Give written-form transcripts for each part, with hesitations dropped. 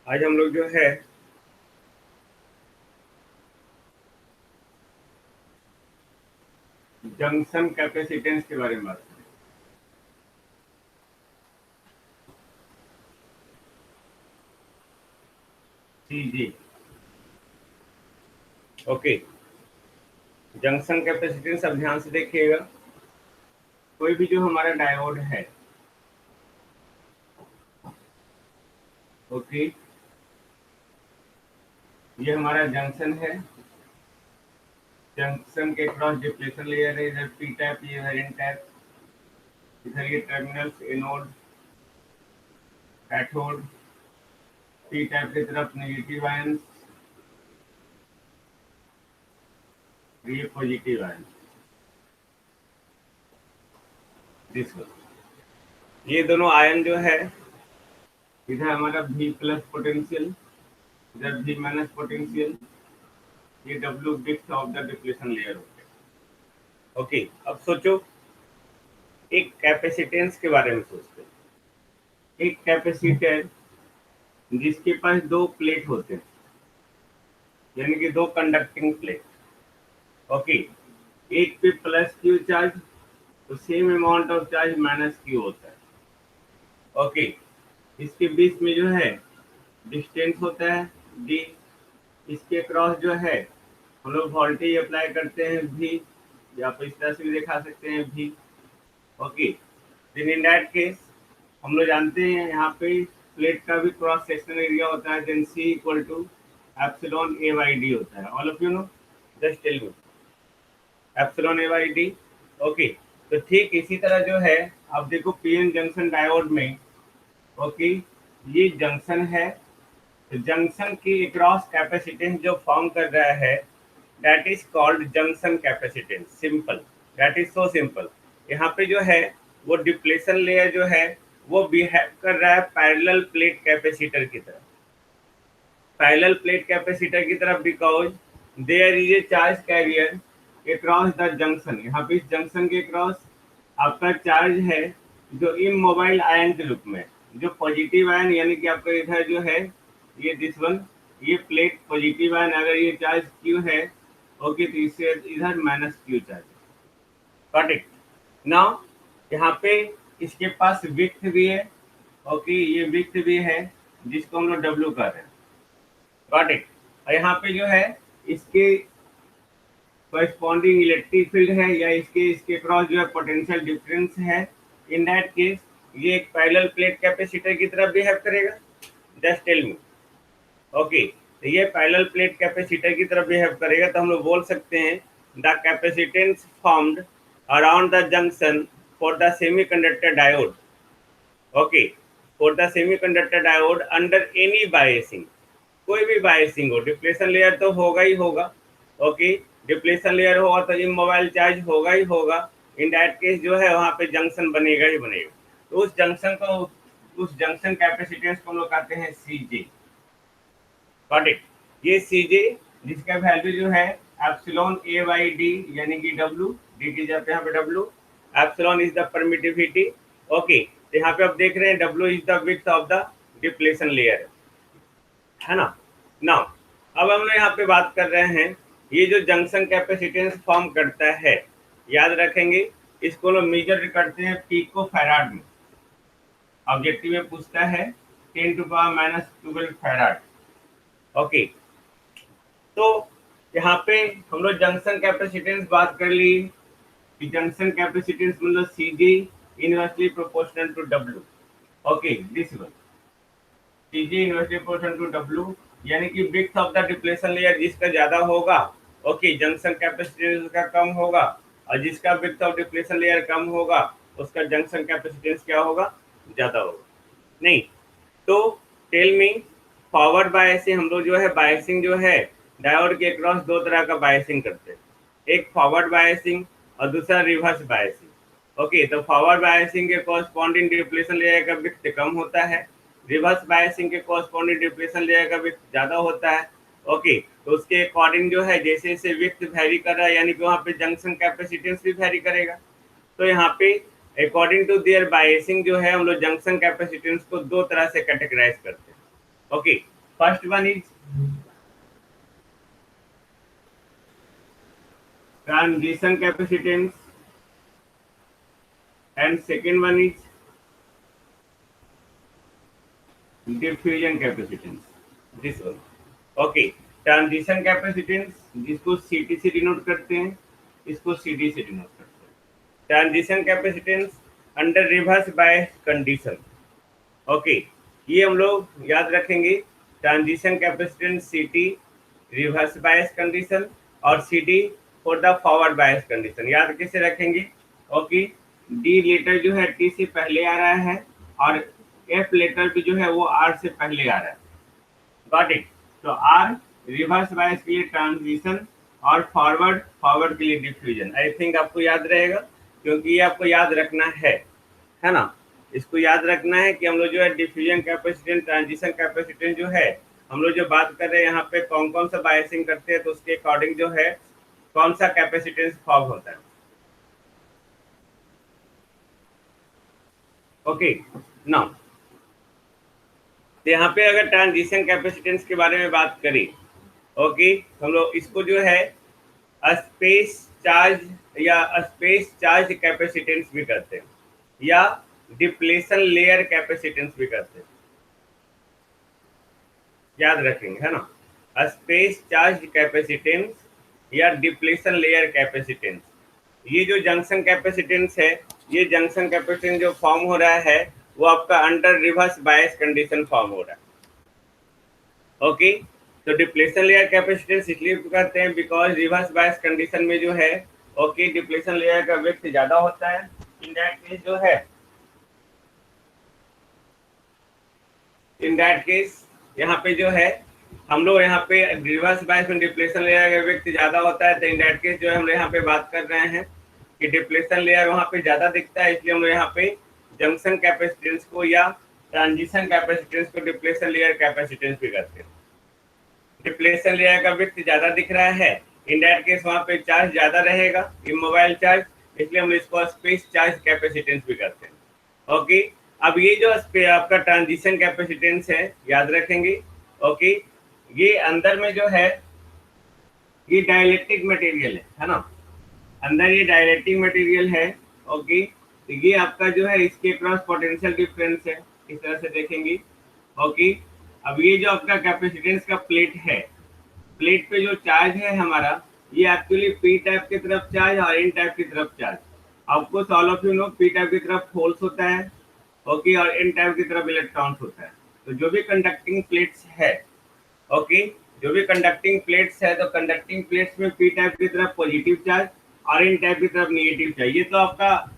आज हम लोग जो है जंक्शन कैपेसिटेंस के बारे में बात करें। जी जी। ओके। जंक्शन कैपेसिटेंस अब ध्यान से देखिएगा। कोई भी जो हमारा डायोड है, ओके, ये हमारा जंक्शन है। जंक्शन के क्रॉस डिप्लेशन लेयर है, इधर पी टाइप, ये इधर एन टाइप। इधर ये terminals anode cathode. P type की तरफ नेगेटिव आयंस, ये पॉजिटिव आयंस। दिस ये दोनों आयन जो है, इधर हमारा V प्लस पोटेंशियल, इधर V माइनस पोटेंशियल। ये W bits of the depletion layer होते हैं। ओके, अब सोचो एक कैपेसिटेंस के बारे में सोचते हैं। एक कैपेसिटर जिसके पास दो प्लेट होते हैं, यानी कि दो कंडक्टिंग प्लेट। ओके, एक पे प्लस क्यू चार्ज, तो same amount of charge minus Q होता है। ओके, इसके बीच में जो है डिस्टेंस होता है डी। इसके क्रॉस जो है हम लोग वोल्टेज अप्लाई करते हैं वी, या आप इस तरह से भी दिखा सकते हैं V. Okay, then in that case हम लोग जानते हैं यहाँ पे प्लेट का भी क्रॉस सेक्शनल एरिया होता है, then C equal to epsilon A by D होता है। All of you know, just tell me epsilon A by D. Okay, तो ठीक इसी तरह जो है, आप देखो पीएन जंक्शन डायोड में, ओके, ये जंक्शन है। तो जंक्शन की अक्रॉस कैपेसिटेंस जो फॉर्म कर रहा है, that is called junction capacitance. Simple, that is so simple. यहाँ पे जो है वो डिप्लेशन लेयर जो है वो बिहेव कर रहा है पैरेलल प्लेट कैपेसिटर की तरह। पैरेलल प्लेट कैपेसिटर की तरफ, because there is a charge carrier across the junction. यहाँ पे इस जंक्शन के क्रॉस आपका चार्ज है जो इमोबाइल आयन के रूप में, जो पॉजिटिव आयन, यानी कि आपका इधर जो है ये दिस वन, ये प्लेट पॉजिटिव आयन, अगर ये चार्ज क्यू है, ओके, तो इससे इधर minus Q charge. Got it now. यहाँ पे इसके पास विड्थ भी है, ओके, ये विड्थ भी है जिसको हम लोग डब्ल्यू कर रहे हैं। Got it. और यहाँ पे जो है इसके corresponding इलेक्ट्रिक फील्ड है, या इसके इसके क्रॉस जो है पोटेंशियल डिफरेंस है। इन दैट केस ये एक पैरेलल प्लेट कैपेसिटर की तरफ बिहेव करेगा। जस्ट टेल मी। ओके, तो ये पैरेलल प्लेट कैपेसिटर की तरफ बिहेव करेगा, तो हम लोग बोल सकते हैं the capacitance formed around the junction for the semiconductor diode. Okay, for the semiconductor diode under any biasing, कोई भी बायसिंग हो, डिप्लेशन लेयर तो होगा ही होगा। ओके, डिप्लेशन लेयर होगा तो इमोबाइल चार्ज होगा ही होगा। इन दैट केस जो है वहाँ पे जंक्शन बनेगा ही बनेगा। तो उस जंक्शन को, उस जंक्शन कैपेसिटेंस को हम लोग कहते हैं सी जे। Got it. ये सी जे जिसका वैल्यू जो है एप्सिलॉन ए बाई डी, यानी कि डब्ल्यू, डी की जगह पे यहाँ पे W. Epsilon is the permittivity. Okay, तो यहाँ पे आप देख रहे हैं W is the width of the depletion layer, है ना। नाउ अब हम लोग यहाँ पे बात कर रहे हैं ये जो जंक्शन कैपेसिटेंस फॉर्म करता है, याद रखेंगे इसको लोग मेजर करते हैं पिको फैराड में। ऑब्जेक्टिव में पूछता है 10⁻⁻12 फैराड। ओके, तो यहाँ पे हम लोग जंक्शन कैपेसिटेंस बात कर ली कि जंक्शन कैपेसिटेंस मतलब C G inversely proportional to W. Okay, this one TG inversely proportional to W, यानी कि width of the depletion layer जिसका ज्यादा होगा, ओके, जंक्शन कैपेसिटेंस उसका कम होगा, और जिसका विड्थ ऑफ डिप्लेशन लेयर कम होगा उसका जंक्शन कैपेसिटेंस क्या होगा, ज्यादा होगा। नहीं तो टेल मी, फॉरवर्ड बायसिंग हम लोग जो है बायसिंग जो है डायोड के अक्रॉस दो तरह का बायसिंग करते हैं, एक फॉरवर्ड बायसिंग और दूसरा रिवर्स बायसिंग। ओके, तो फॉरवर्ड बायसिंग के कॉरस्पॉन्डिंग डिप्लेशन लेयर का विड्थ कम होता है, रिवर्स बायसिंग के कॉरस्पॉन्डिंग डिप्लेशन लेयर का विड्थ ज़्यादा होता है। ओके, तो उसके अकॉर्डिंग जो है जैसे जैसे विड्थ वैरी कर रहा है, यानी कि वहाँ पे जंक्शन कैपेसिटेंस भी वैरी करेगा। तो यहाँ पे अकॉर्डिंग टू देयर बायसिंग जो है हम लोग जंक्शन कैपेसिटेंस को दो तरह से कैटेगराइज करते हैं। Okay, first one is transition capacitance and second one is diffusion capacitance, this one. Okay, transition capacitance जिसको सीटी से डिनोट करते हैं, इसको सीडी से डिनोट करते हैं। Transition capacitance under reverse bias condition. Okay, ये हम लोग याद रखेंगे। ट्रांजिशन कैपेसिटेंस सीटी रिवर्स बायस कंडीशन और CD for the forward bias condition. याद कैसे रखेंगे? ओके, डी लेटर जो है टी से पहले आ रहा है और एफ लेटर भी जो है वो आर से पहले आ रहा है। Got it? तो आर रिवर्स बायस के लिए ट्रांजिशन और फॉरवर्ड फॉरवर्ड के लिए डिफ्यूजन। आई थिंक आपको याद रहेगा, क्योंकि ये आपको याद रखना है ना। इसको याद रखना है कि हम लोग जो है डिफ्यूजन कैपेसिटेंस ट्रांजिशन कैपेसिटेंस जो है हम लोग जो बात कर रहे हैं यहाँ पे कौन कौन सा बायसिंग करते हैं, तो उसके अकॉर्डिंग जो है कौन सा कैपेसिटेंस फॉर्म होता है। ओके, नाउ तो यहाँ पे अगर ट्रांजिशन कैपेसिटेंस के बारे में बात करें, ओके, हम लोग इसको जो है स्पेस चार्ज या स्पेस चार्ज कैपेसिटेंस भी करते हैं या डिप्लेशन लेयर कैपेसिटेंस भी करते हैं। याद रखेंगे, है ना। स्पेस चार्ज कैपेसिटेंस या डिप्लेशन लेयर कैपेसिटेंस। ये जो जंक्शन कैपेसिटेंस है, ये जंक्शन कैपेसिटेंस जो फॉर्म हो रहा है वो आपका under reverse bias condition form हो रहा है। ओके, तो डिप्लेशन लेयर कैपेसिटेंस इसलिए करते हैं बिकॉज रिवर्स बायस कंडीशन में जो है ओके डिप्लेशन लेयर का विड्थ ज्यादा होता है। इन दैट केस यहाँ पे जो है हम लोग यहाँ पे रिवर्स बायस में डिप्लेशन लेयर का विड्थ ज्यादा होता है, तो इन दैट केस जो है हम लोग यहाँ पे बात कर रहे हैं कि डिप्लेशन लेयर वहाँ पे ज्यादा दिखता है, इसलिए हम लोग यहाँ पे जंक्शन कैपेसिटेंस को या ट्रांजिशन कैपेसिटेंस को डिप्लेशन लेयर कैपेसिटेंस भी करते हैं। डिप्लेशन लेयर का विड्थ ज्यादा दिख रहा है, इन दैट केस वहाँ पे चार्ज ज्यादा रहेगा, इमोबाइल चार्ज, इसलिए हम इसको स्पेस चार्ज कैपेसिटेंस भी करते हैं। ओके, अब ये जो आपका ट्रांजिशन कैपेसिटेंस है याद रखेंगे। ओके, ये अंदर में जो है ये डाइलेक्ट्रिक मटेरियल है ना, अंदर ये डाइलेक्ट्रिक मटेरियल है। ओके, तो ये आपका जो है इसके क्रॉस पोटेंशियल डिफरेंस है, इस तरह से देखेंगे। ओके, अब ये जो आपका कैपेसिटेंस का प्लेट है, प्लेट पे जो चार्ज है हमारा ये एक्चुअली पी टाइप की तरफ चार्ज और एन टाइप की तरफ चार्ज। आपको all of you no P type की तरफ होल्स होता है, ओके, और एन टाइप की तरफ इलेक्ट्रॉन्स होता है। तो जो भी कंडक्टिंग प्लेट्स है, ओके, जो भी कंडक्टिंग प्लेट्स है, तो कंडक्टिंग प्लेट्स में पी टाइप की तरफ पॉजिटिव चार्ज और एन टाइप की तरफ नेगेटिव चार्ज। ये तो आपका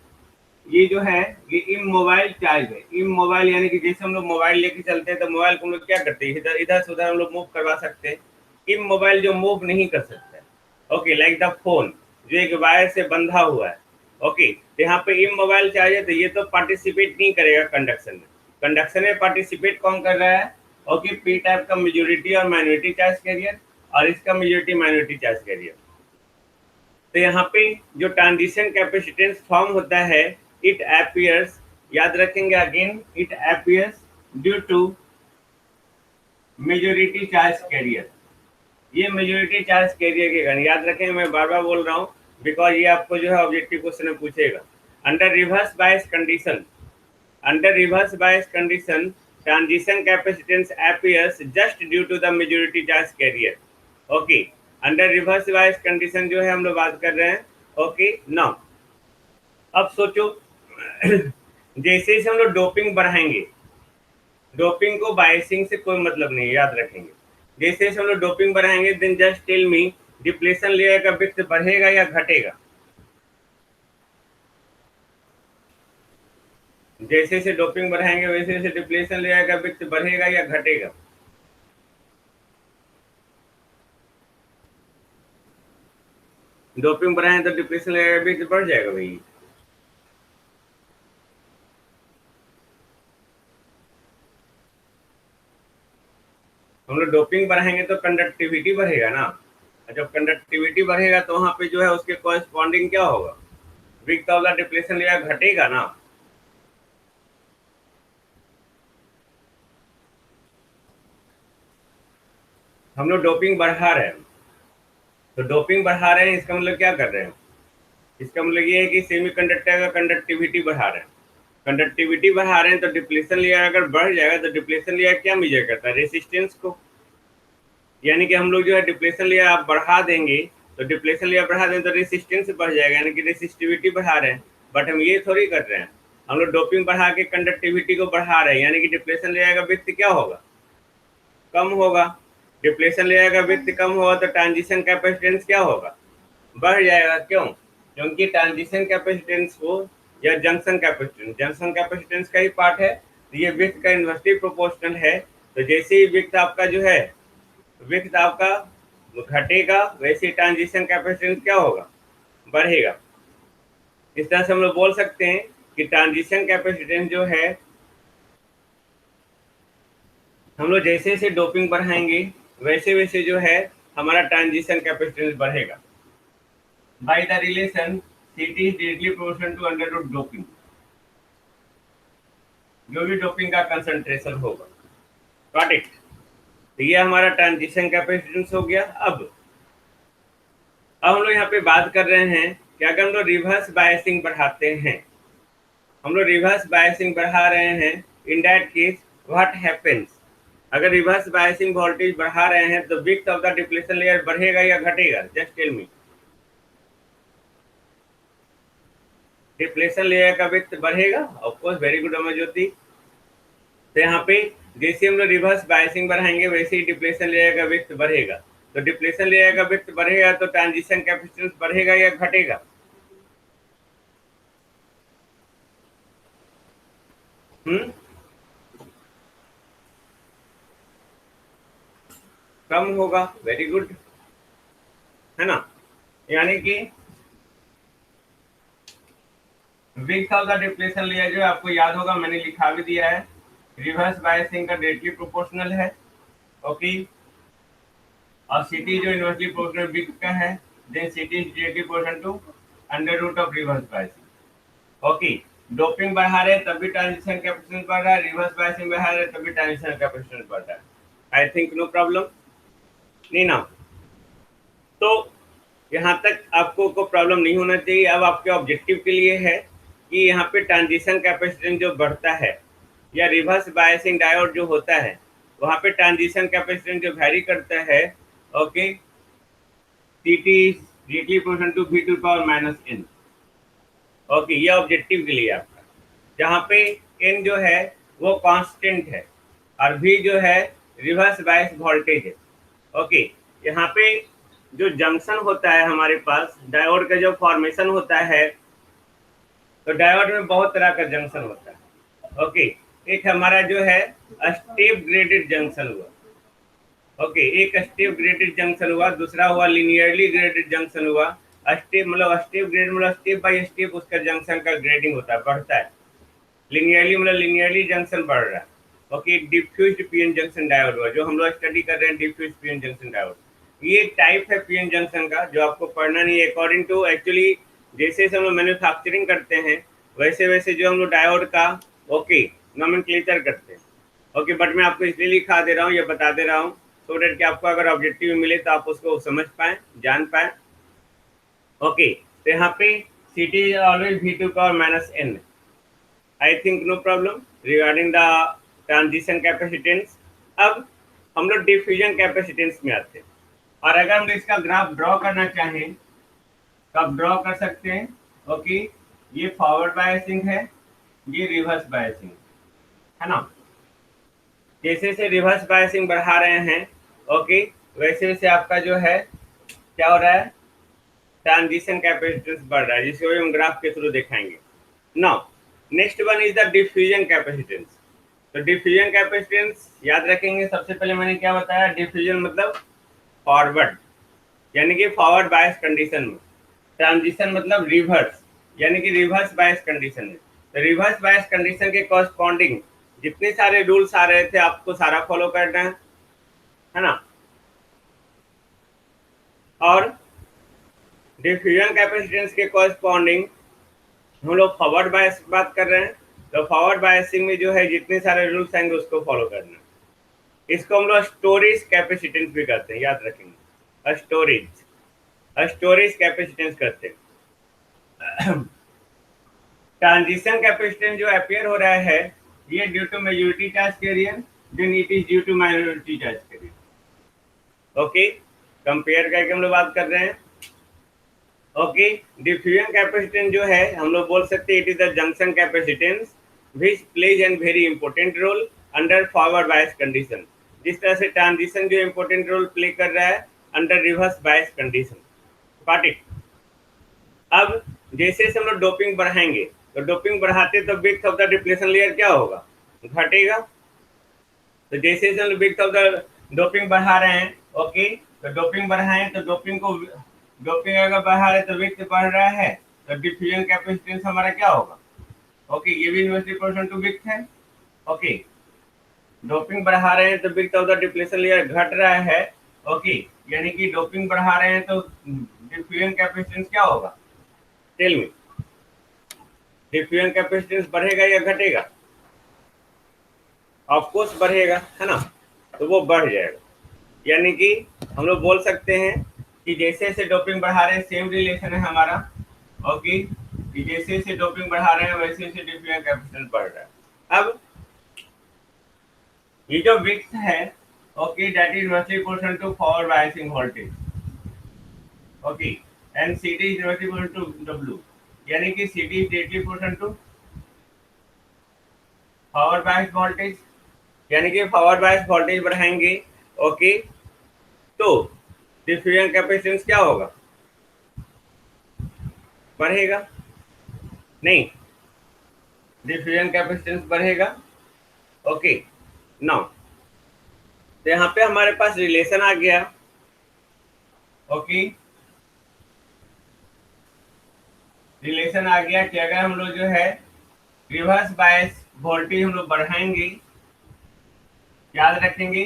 ये जो है ये इमोबाइल चार्ज है। इमोबाइल यानी कि जैसे हम लोग मोबाइल लेके चलते हैं तो मोबाइल को हम लोग क्या करते हैं, इधर इधर से उधर हम लोग मूव करवा सकते हैं। इमोबाइल जो मूव नहीं कर सकता है, ओके, लाइक द फोन जो एक वायर से बंधा हुआ है। ओके, तो यहाँ पे इमोबाइल चार्ज है, तो ये तो पार्टिसिपेट नहीं करेगा कंडक्शन में। कंडक्शन में पार्टिसिपेट कौन कर रहा है? ओके, पी टाइप का मेजॉरिटी और माइनॉरिटी चार्ज कैरियर और इसका मेजॉरिटी माइनॉरिटी चार्ज कैरियर। तो यहाँ पे जो ट्रांजिशन कैपेसिटेंस फॉर्म होता है, इट अपीयर्स, याद रखेंगे again, it appears due to majority charge carrier. ये मेजॉरिटी चार्ज कैरियर के कारण याद रखें, मैं बार बार बोल रहा हूँ बिकॉज ये आपको जो है ऑब्जेक्टिव क्वेश्चन में पूछेगा। Under reverse bias condition, under reverse bias condition transition capacitance appears just due to the majority charge carrier. Okay, under reverse bias condition जो है हम लोग बात कर रहे हैं। ओके, नाउ अब सोचो जैसे जैसे हम लोग डोपिंग बढ़ाएंगे, डोपिंग को बायसिंग से कोई मतलब नहीं, याद रखेंगे। जैसे जैसे हम लोग डोपिंग बढ़ाएंगे then just tell me depletion layer का विड्थ बढ़ेगा या घटेगा? जैसे जैसे डोपिंग बढ़ाएंगे वैसे वैसे डिप्लेशन लेयर का विड्थ बढ़ेगा या घटेगा? डोपिंग बढ़ाएं तो डिप्लेशन लेयर का विड्थ बढ़ जाएगा भाई। हम लोग डोपिंग बढ़ाएंगे तो कंडक्टिविटी बढ़ेगा ना, जब कंडक्टिविटी बढ़ेगा तो वहां पे जो है उसके कॉरेस्पॉन्डिंग क्या होगा, width of the depletion layer घटेगा ना। हम लोग डोपिंग बढ़ा रहे हैं। तो डोपिंग बढ़ा रहे हैं, इसका मतलब क्या कर रहे हैं? इसका मतलब ये है कि सेमीकंडक्टर का कंडक्टिविटी बढ़ा रहे हैं। कंडक्टिविटी बढ़ा रहे हैं तो डिप्लेशन लेयर अगर बढ़ जाएगा तो डिप्लेशन लेयर क्या मेजर करता है? रेसिस्टेंस को। यानी कि हम लोग जो है डिप्लेशन लेयर आप बढ़ा देंगे, तो डिप्लेशन लेयर बढ़ा दें तो रेसिस्टेंस बढ़ जाएगा, यानी कि रेसिस्टिविटी बढ़ा रहे हैं। बट हम ये थोड़ी कर रहे हैं, हम लोग डोपिंग बढ़ा के कंडक्टिविटी को बढ़ा रहे हैं, यानी कि डिप्लेशन लेयर का विड्थ क्या होगा? कम होगा। डिप्लेशन लेयर का विड्थ कम होगा तो ट्रांजिशन कैपेसिटेंस क्या होगा? बढ़ जाएगा। क्यों? क्योंकि ट्रांजिशन कैपेसिटेंस को या जंक्शन कैपेसिटेंस का ही पार्ट है, तो ये विड्थ का इन्वर्सली प्रोपोर्शनल है। तो जैसे ही विड्थ आपका जो है विड्थ आपका घटेगा, वैसे ट्रांजिशन कैपेसिटेंस क्या होगा? बढ़ेगा। इस तरह से हम लोग बोल सकते हैं कि ट्रांजिशन कैपेसिटेंस जो है, हम लोग जैसे जैसे डोपिंग बढ़ाएंगे वैसे वैसे जो है हमारा ट्रांजिशन कैपेसिटेंस बढ़ेगा। By the relation CT is directly proportional to under root doping, जो भी डोपिंग का कंसंट्रेशन होगा। Got it? तो ये हमारा ट्रांजिशन कैपेसिटेंस हो गया। अब हम लोग यहाँ पे बात कर रहे हैं कि अगर हम लोग रिवर्स बायसिंग बढ़ाते हैं, हम लोग रिवर्स बायसिंग बढ़ा रहे हैं, in that case what happens? अगर रिवर्स बायसिंग वोल्टेज बढ़ा रहे हैं तो width of the depletion layer बढ़ेगा या घटेगा? Just tell me. Depletion layer का विड्थ बढ़ेगा, of course. Very good Amar Jyoti. तो यहाँ पे जैसे हम लोग रिवर्स बायसिंग बढ़ाएंगे वैसे ही डिप्लेशन लेयर का विड्थ बढ़ेगा। तो डिप्लेशन लेयर का विड्थ बढ़ेगा तो ट्रांजिशन कैपेसिटेंस बढ़ेगा या घटेगा? कम होगा। वेरी गुड, है ना? यानी कि width of the depletion layer जो है आपको याद होगा, मैंने लिखा भी दिया है, रिवर्स बायसिंग का डायरेक्टली प्रोपोर्शनल है। ओके। और सिटी जो इन्वर्सली प्रोपोर्शनल विड्थ का है, then CT is directly proportional to under root of reverse biasing. Okay. Doping बढ़ा रहे तब भी ट्रांजिशन कैपेसिटेंस बढ़ रहा है, रिवर्स बायसिंग बढ़ा रहे तब भी ट्रांजिशन कैपेसिटेंस बढ़ रहा है। आई थिंक नो प्रॉब्लम, नहीं ना? तो यहाँ तक आपको को प्रॉब्लम नहीं होना चाहिए। अब आपके ऑब्जेक्टिव के लिए है कि यहाँ पे ट्रांजिशन कैपेसिटेंस जो बढ़ता है या रिवर्स बायसिंग डायोड जो होता है, वहाँ पे ट्रांजिशन कैपेसिटेंस जो वैरी करता है, okay, T directly proportional to V to power minus N. Okay, ये ऑब्जेक्टिव के लिए आपका, जहाँ पे एन जो है वो कांस्टेंट है और वी जो है रिवर्स बायस वोल्टेज है। ओके। यहाँ पे जो जंक्शन होता है हमारे पास, डायोड का जो फॉर्मेशन होता है, तो डायोड में बहुत तरह का जंक्शन होता है। ओके। एक हमारा जो है स्टेप ग्रेडेड जंक्शन हुआ। ओके, एक स्टेप ग्रेडेड जंक्शन हुआ, दूसरा हुआ लिनियरली ग्रेडेड जंक्शन हुआ। स्टेप मतलब स्टेप ग्रेड मतलब स्टेप बाय स्टेप उसका जंक्शन का ग्रेडिंग होता है, बढ़ता है। लिनियरली मतलब लिनियरली जंक्शन बढ़ रहा है। Okay, diffused PN junction diode हुआ, जो हम लोग स्टडी कर रहे हैं, डिफ्यूज्ड पीएन जंक्शन डायोड। ये एक टाइप है पीएन जंक्शन का जो आपको पढ़ना नहीं है। अकॉर्डिंग टू एक्चुअली जैसे हम लोग मैन्युफैक्चरिंग करते हैं वैसे वैसे जो हम लोग डायोड का ओके नोमेनक्लेचर करते हैं। ओके, बट मैं आपको इसलिए लिखा दे रहा हूँ, ये बता दे रहा हूँ सो डेट कि आपको अगर ऑब्जेक्टिव मिले तो आप उसको समझ पाए, जान पाए। ओके, तो यहाँ पे C T is always V to power minus N. I think no problem regarding the transition capacitance. अब हम लोग डिफ्यूजन कैपेसिटेंस में आते हैं, और अगर हम इसका ग्राफ ड्रॉ करना चाहें तो आप ड्रॉ कर सकते हैं। ओके, ये फॉरवर्ड बायसिंग है, ये रिवर्स बायसिंग है ना? जैसे जैसे रिवर्स बायसिंग बढ़ा रहे हैं, ओके, वैसे वैसे आपका जो है क्या हो रहा है, ट्रांजिशन कैपेसिटेंस बढ़ रहा है, जिसको हम ग्राफ के थ्रू दिखाएंगे। Now next one is the diffusion capacitance. तो डिफ्यूजन कैपेसिटेंस याद रखेंगे, सबसे पहले मैंने क्या बताया, डिफ्यूजन मतलब फॉरवर्ड, यानी कि फॉरवर्ड बायस कंडीशन में। ट्रांजिशन मतलब रिवर्स, यानी कि रिवर्स बायस कंडीशन में। तो रिवर्स बायस कंडीशन के कॉरस्पॉन्डिंग जितने सारे रूल्स आ रहे थे आपको सारा फॉलो करना है ना? और डिफ्यूजन कैपेसिटेंस के कॉरस्पॉन्डिंग हम लोग फॉरवर्ड बायस बात कर रहे हैं, तो फॉरवर्ड बायसिंग में जो है जितने सारे रूल्स आएंगे उसको फॉलो करना। इसको हम लोग स्टोरेज कैपेसिटेंस भी करते हैं, याद रखेंगे, स्टोरेज कैपेसिटेंस करते हैं। ट्रांजिशन कैपेसिटेंस जो अपियर हो रहा है, ये due to majority charge carrier, then it is due to minority charge carrier. Okay, compare करके हम लोग बात कर रहे हैं। ओके, डिफ्यूजन कैपेसिटेंस जो है हम लोग बोल सकते हैं it is the junction capacitance which plays an very important role under forward bias condition. जिस तरह से ट्रांजिशन जो इंपॉर्टेंट रोल प्ले कर रहा है under reverse bias condition. Got it. अब जैसे हम लोग डोपिंग बढ़ाएंगे तो डोपिंग बढ़ाते तो width of the depletion layer क्या होगा, घटेगा। तो जैसे हम लोग विड्थ ऑफ द डोपिंग बढ़ा रहे हैं, ओके, तो डोपिंग बढ़ाएं तो डोपिंग अगर बढ़ा रहे तो विड्थ बढ़ रहा है, तो डिफ्यूजन कैपेसिटेंस हमारा क्या होगा, ओके, ये भी इन्वर्सली प्रोपोर्शनल टू विड्थ है। ओके, डोपिंग बढ़ा रहे हैं तो width of the depletion layer घट रहा है, ओके, यानी कि डोपिंग बढ़ा रहे हैं तो डिफ्यूजन कैपेसिटेंस क्या होगा, टेल मी, डिफ्यूजन कैपेसिटेंस बढ़ेगा या घटेगा, ऑफ कोर्स बढ़ेगा, है ना, तो वो बढ़ जाएगा। यानी कि हम लोग बोल सकते हैं कि जैसे जैसे डोपिंग बढ़ा रहे हैं सेम रिलेशन है हमारा, ओके, कि जैसे जैसे डोपिंग बढ़ा रहे हैं वैसे वैसे डिफ्यूजन कैपेसिटेंस बढ़ रहा है। अब ये जो विड्थ है, okay, that is inversely proportional to forward biasing voltage, okay, and CT is inversely proportional to W, यानी कि CT is directly proportional to forward bias voltage. यानी कि फॉरवर्ड बायस वोल्टेज बढ़ाएंगे, ओके, तो डिफ्यूजन कैपेसिटेंस क्या होगा, बढ़ेगा, नहीं, डिफ्यूजन कैपेसिटेंस बढ़ेगा। ओके, नाउ तो यहाँ पे हमारे पास रिलेशन आ गया, ओके, रिलेशन आ गया कि अगर हम लोग जो है रिवर्स बायस वोल्टेज हम लोग बढ़ाएंगे, याद रखेंगे,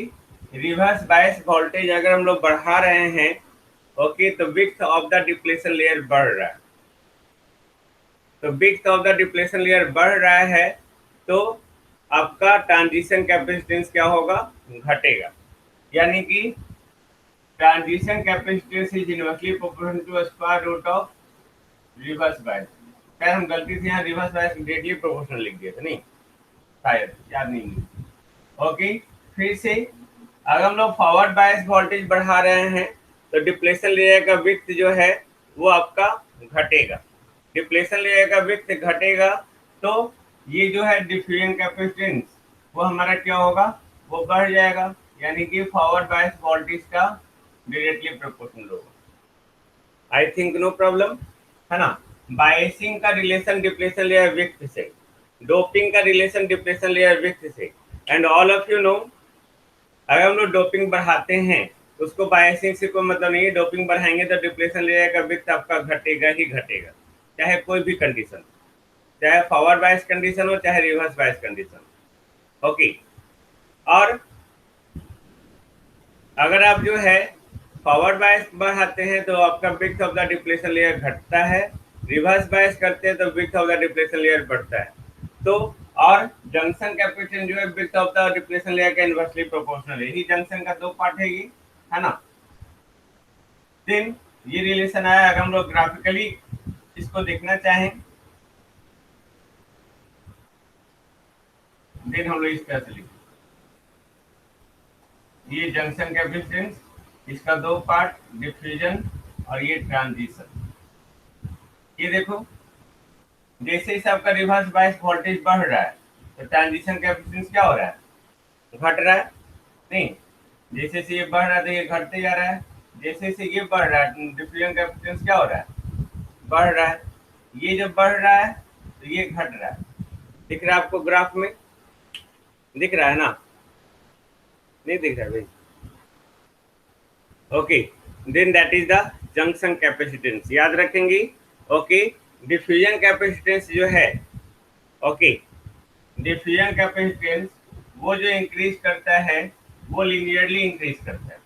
रिवर्स बायस वोल्टेज अगर हम लोग बढ़ा रहे हैं, ओके, तो width of the depletion layer बढ़ रहा है, तो width of the depletion layer बढ़ रहा है, तो आपका ट्रांजिशन कैपेसिटेंस क्या होगा, घटेगा। यानी कि transition capacitance is inversely proportional to square root of reverse bias. शायद हम गलती से यहाँ रिवर्स बायस डायरेक्टली प्रोपोर्शनल लिख दिए थे, नहीं, शायद याद नहीं। ओके, फिर से अगर हम लोग फॉरवर्ड बायस वोल्टेज बढ़ा रहे हैं तो डिप्लेशन लेयर का विड्थ जो है वो आपका घटेगा, डिप्लेशन लेयर का विड्थ घटेगा, तो ये जो है डिफ्यूजन कैपेसिटेंस वो हमारा क्या होगा, वो बढ़ जाएगा, यानी कि फॉरवर्ड बायस वोल्टेज का डायरेक्टली प्रोपोर्शनल होगा। आई थिंक नो प्रॉब्लम, है ना। बायसिंग का रिलेशन डिप्लेशन लेयर विड्थ से, डोपिंग का रिलेशन डिप्लेशन लेयर विड्थ से, and all of you no अगर हम लोग डोपिंग बढ़ाते हैं उसको बायसिंग से कोई मतलब नहीं है, डोपिंग बढ़ाएंगे तो डिप्लेशन लेयर का विड्थ आपका घटेगा ही घटेगा, चाहे कोई भी कंडीशन, चाहे फॉरवर्ड बायस कंडीशन हो चाहे रिवर्स बायस कंडीशन। ओके, और अगर आप जो है फॉरवर्ड बायस बढ़ाते हैं तो आपका width of the depletion layer घटता है, रिवर्स बायस करते हैं तो width of the depletion layer बढ़ता है। तो और जंक्शन कैपेसिटेंस जो है width of the depletion layer का इनवर्सली प्रोपोर्शनल है, यही जंक्शन का दो पार्ट है ये, है ना। देन ये रिलेशन आया, अगर हम लोग ग्राफिकली इसको देखना चाहें देन हम लोग इस तरह से लिखें, ये जंक्शन कैपेसिटेंस, इसका दो पार्ट, डिफ्यूजन और ये ट्रांजिशन। ये देखो जैसे ही आपका रिवर्स बायस वोल्टेज बढ़ रहा है तो ट्रांजिशन कैपेसिटेंस क्या हो रहा है, घट रहा है, नहीं, जैसे से ये बढ़ रहा है तो ये घटते जा रहा है, जैसे से ये बढ़ रहा है डिफ्यूजन कैपेसिटेंस क्या हो रहा है, बढ़ रहा है, ये जब बढ़ रहा है तो ये घट रहा है, दिख रहा है आपको ग्राफ में, दिख रहा है ना, नहीं दिख रहा है भाई, okay, then that is the junction capacitance, याद रखेंगे। ओके, डिफ्यूजन कैपेसिटेंस जो है, ओके, डिफ्यूजन कैपेसिटेंस वो जो इंक्रीज करता है वो लीनियरली इंक्रीज करता है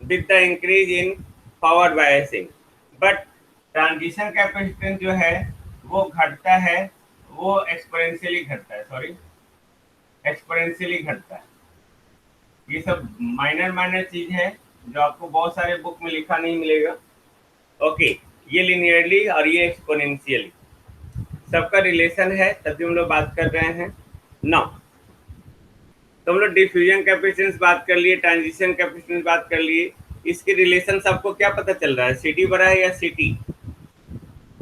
with the increase in forward biasing, but transition capacitance जो है वो घटता है, वो एक्सपोनेंशियली घटता है, सॉरी, एक्सपोनेंशियली घटता है। ये सब माइनर माइनर चीज है जो आपको बहुत सारे बुक में लिखा नहीं मिलेगा। ओके, ये लिनियरली और ये एक्सपोनेंशियली सबका रिलेशन है, तभी हम लोग बात कर रहे हैं ना। तो हम लोग डिफ्यूजन कैपेसिटेंस बात कर लिए, ट्रांजिशन कैपेसिटेंस बात कर लिए। इसके रिलेशन से आपको क्या पता चल रहा है, सीटी बड़ा है या सीटी?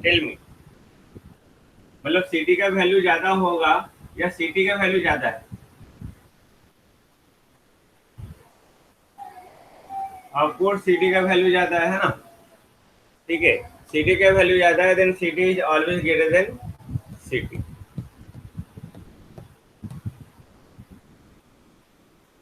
Tell me. मतलब सीटी का वैल्यू ज्यादा होगा या सीटी का वैल्यू ज्यादा है? ऑफकोर्स सीटी का वैल्यू ज्यादा है ना। ठीक है, सीटी का वैल्यू ज्यादा है, देन सीटी इज ऑलवेज ग्रेटर देन सीटी।